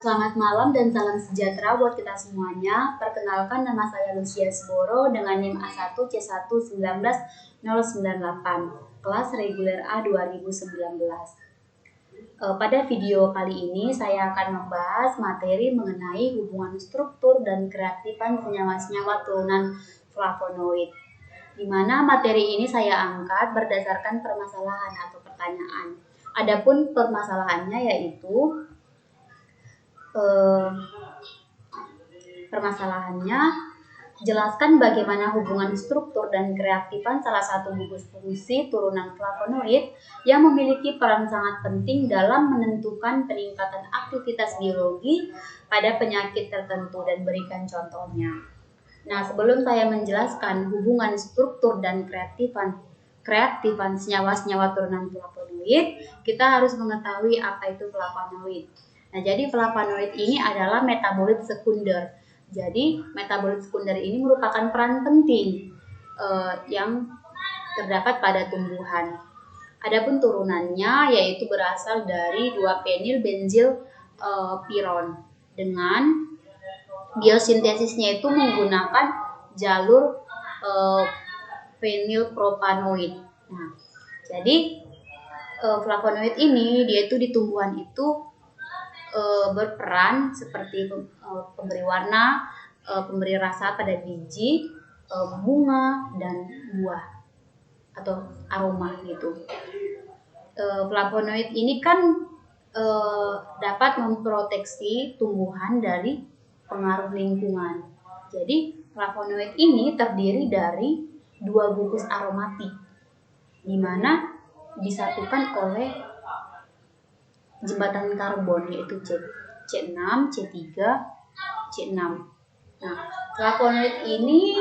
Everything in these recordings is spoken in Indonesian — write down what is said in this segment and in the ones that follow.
Selamat malam dan salam sejahtera buat kita semuanya. Perkenalkan, nama saya Lucia Sboro dengan NIM A1C1199098, kelas reguler A 2019. Pada video kali ini saya akan membahas materi mengenai hubungan struktur dan kereaktifan senyawa-senyawa turunan flavonoid, di mana materi ini saya angkat berdasarkan permasalahan atau pertanyaan. Adapun permasalahannya yaitu jelaskan bagaimana hubungan struktur dan kereaktifan salah satu gugus fungsi turunan flavonoid yang memiliki peran sangat penting dalam menentukan peningkatan aktivitas biologi pada penyakit tertentu, dan berikan contohnya. Nah, sebelum saya menjelaskan hubungan struktur dan kereaktifan senyawa-senyawa turunan flavonoid, kita harus mengetahui apa itu flavonoid. Nah, jadi flavonoid ini adalah metabolit sekunder. Jadi, metabolit sekunder ini merupakan peran penting yang terdapat pada tumbuhan. Adapun turunannya yaitu berasal dari 2-fenilbenzilpiron dengan biosintesisnya itu menggunakan jalur fenilpropanoid. Nah, jadi flavonoid ini dia itu di tumbuhan itu berperan seperti pemberi warna, pemberi rasa pada biji, bunga, dan buah atau aroma gitu. Flavonoid ini kan dapat memproteksi tumbuhan dari pengaruh lingkungan. Jadi flavonoid ini terdiri dari 2 gugus aromatik, di mana disatukan oleh jembatan karbon yaitu C6, C3, C6. Nah, flavonoid ini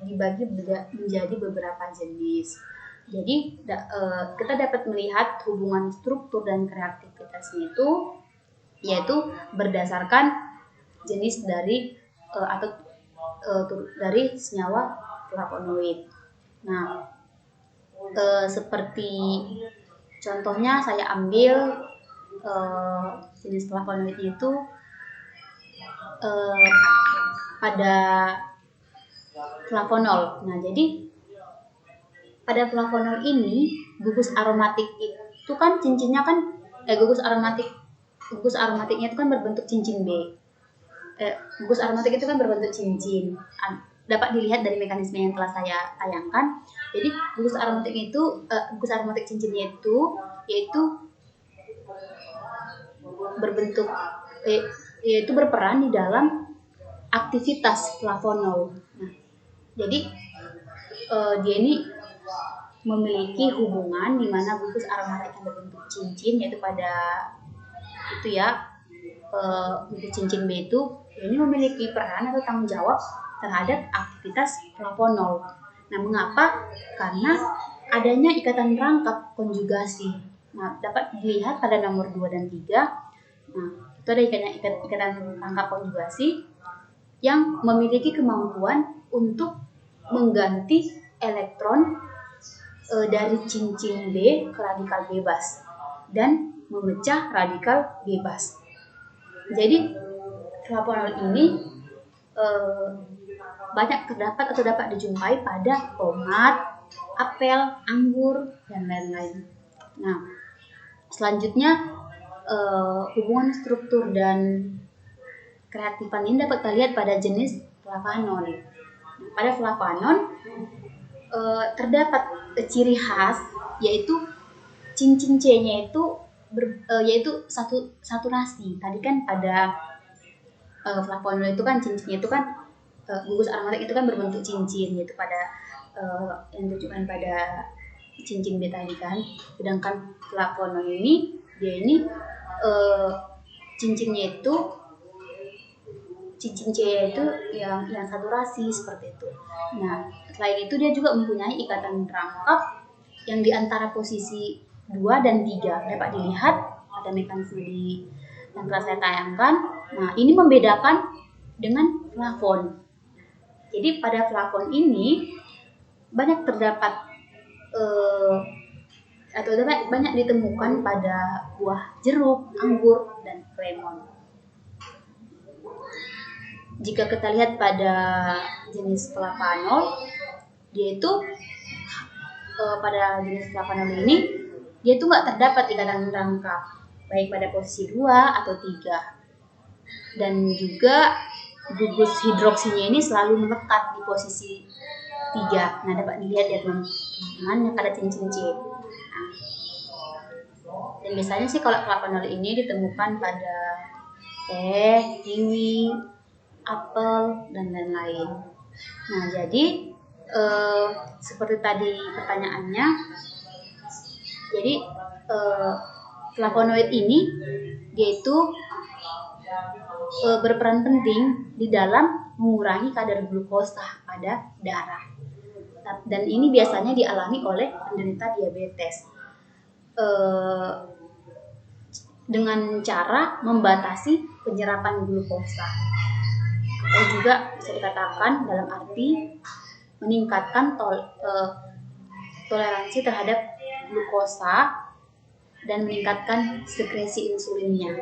dibagi menjadi beberapa jenis. Jadi kita dapat melihat hubungan struktur dan kreativitasnya itu yaitu berdasarkan jenis dari dari senyawa flavonoid. Nah, seperti contohnya saya ambil jenis flavonoid itu pada flavonol. Nah, jadi pada flavonol ini gugus aromatik itu kan cincinnya kan gugus aromatiknya itu kan berbentuk cincin B. Gugus aromatik itu kan berbentuk cincin. Dapat dilihat dari mekanisme yang telah saya tayangkan. Jadi gugus aromatik cincinnya itu yaitu berperan di dalam aktivitas flavonol. Nah, jadi dia ini memiliki hubungan di mana gugus aromatik yang berbentuk cincin yaitu pada gugus cincin B itu ini memiliki peran atau tanggung jawab terhadap aktivitas flavonol. Nah, mengapa? Karena adanya ikatan rangkap konjugasi. Nah, dapat dilihat pada nomor 2 dan 3. Nah, itu ada ikatan rangkap konjugasi yang memiliki kemampuan untuk mengganti elektron dari cincin B ke radikal bebas dan memecah radikal bebas. Jadi flavonol ini dapat dijumpai pada tomat, apel, anggur, dan lain-lain. Nah, selanjutnya hubungan struktur dan kreatifan ini dapat kita lihat pada jenis flavonon. Pada flavonon terdapat ciri khas yaitu cincin C-nya itu yaitu saturasi. Tadi kan pada flavonol itu kan cincinnya itu kan gugus aromatik itu kan berbentuk cincin, yaitu pada yang ditujukan pada cincin B tadi kan. Sedangkan flavonol ini dia ini cincin C itu yang saturasi seperti itu. Nah, selain itu dia juga mempunyai ikatan rangkap yang di antara posisi 2 dan 3 dapat dilihat pada mekanisme yang telah saya tayangkan. Nah, ini membedakan dengan flavon. Jadi pada flavon ini banyak banyak ditemukan pada buah jeruk, anggur, dan lemon. jika kita lihat pada jenis flavanol, dia itu pada jenis flavanol ini dia itu nggak terdapat ikatan rangka baik pada posisi 2 atau 3, dan juga gugus hidroksinya ini selalu melekat di posisi 3. Nah, dapat dilihat ya teman-teman yang ada cincin C. Nah, dan biasanya sih kalau flavanol ini ditemukan pada teh, kiwi, apel, dan lain-lain. Nah, jadi seperti tadi pertanyaannya, jadi flavonoid ini dia itu berperan penting di dalam mengurangi kadar glukosa pada darah, dan ini biasanya dialami oleh penderita diabetes dengan cara membatasi penyerapan glukosa, atau juga bisa dikatakan dalam arti meningkatkan toleransi terhadap glukosa dan meningkatkan sekresi insulinnya.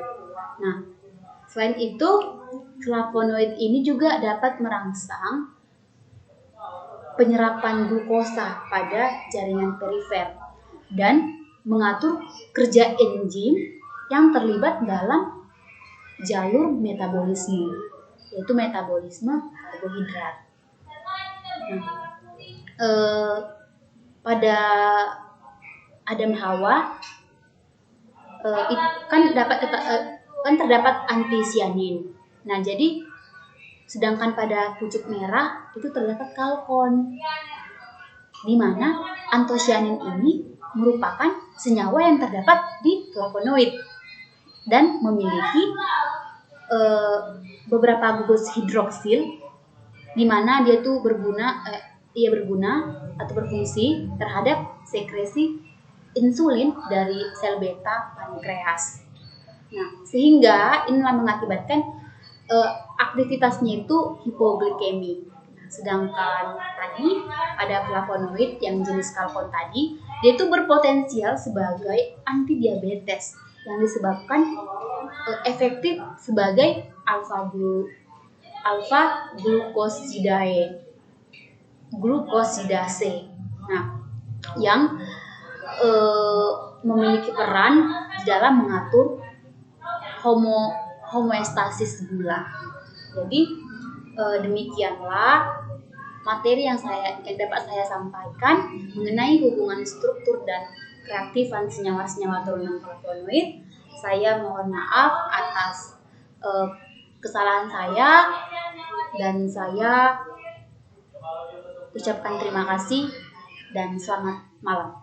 Nah, selain itu, flavonoid ini juga dapat merangsang penyerapan glukosa pada jaringan perifer dan mengatur kerja enzim yang terlibat dalam jalur metabolisme, yaitu metabolisme karbohidrat. Nah, pada Adam Hawa kan terdapat antisianin. Nah, jadi sedangkan pada pucuk merah itu terdapat kalkon, di mana antosianin ini merupakan senyawa yang terdapat di flavonoid dan memiliki beberapa gugus hidroksil, di mana dia tuh berguna atau berfungsi terhadap sekresi insulin dari sel beta pankreas. Nah, sehingga inilah mengakibatkan aktivitasnya itu hipoglikemi. Nah, sedangkan tadi ada flavonoid yang jenis kalkon tadi, dia itu berpotensial sebagai antidiabetes yang disebabkan efektif sebagai alfa glukosidase. Nah, yang memiliki peran di dalam mengatur homeostasis gula. Jadi demikianlah materi yang dapat saya sampaikan mengenai hubungan struktur dan keaktifan senyawa-senyawa turunan flavonoid. Saya mohon maaf atas kesalahan saya, dan saya ucapkan terima kasih dan selamat malam.